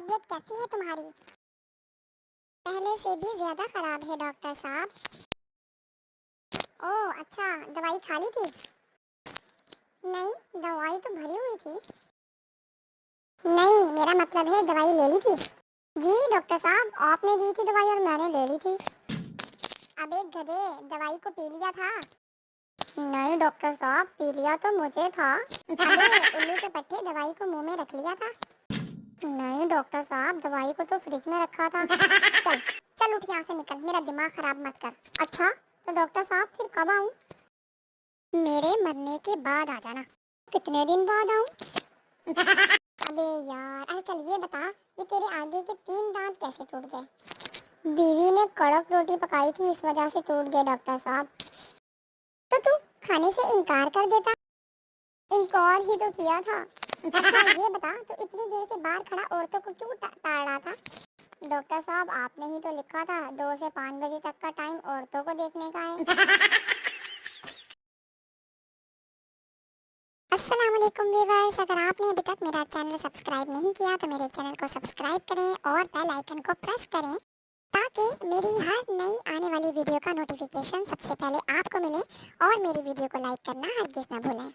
तबीयत कैसी है तुम्हारी? पहले से भी ज्यादा खराब है डॉक्टर साहब। ओह अच्छा, दवाई खा ली थी? नहीं, दवाई तो भरी हुई थी। नहीं, मेरा मतलब है दवाई ले ली थी। जी डॉक्टर साहब, आपने दी थी दवाई और मैंने ले ली थी। अब एक गधे, दवाई को पी लिया था? नहीं डॉक्टर साहब, पी लिया तो मुझे था। अबे उल्लू के पट्टे, दवाई को मुंह में रख लिया था? नहीं डॉक्टर साहब, दवाई को तो फ्रिज में रखा था। चल चल उठ यहाँ से निकल, मेरा दिमाग खराब मत कर। अच्छा तो डॉक्टर साहब फिर कब आऊँ? मेरे मरने के बाद आ जाना। कितने दिन बाद आऊँ? अबे यार, अरे चल ये बता, ये तेरे आगे के 3 दांत कैसे टूट गए? बीवी ने कड़क रोटी पकाई थी, इस वजह से टूट गए डॉक्टर साहब। तो तू खाने से इनकार कर देता। इनकार ही तो किया था। अच्छा ये बता, तो इतनी देर से बाहर खड़ा औरतों को क्यों ताड़ रहा था? डॉक्टर साहब, आपने ही तो लिखा था 2 से 5 बजे तक का टाइम औरतों को देखने का है। अस्सलाम वालेकुम व्यूअर्स, अगर आपने अभी तक मेरा चैनल सब्सक्राइब नहीं किया तो मेरे चैनल को सब्सक्राइब करें और बेल आइकन को प्रेस करें ताकि मेरी हर नई आने वाली वीडियो का नोटिफिकेशन सबसे पहले आपको मिले और मेरी वीडियो को लाइक करना हरगिज़ ना भूलें।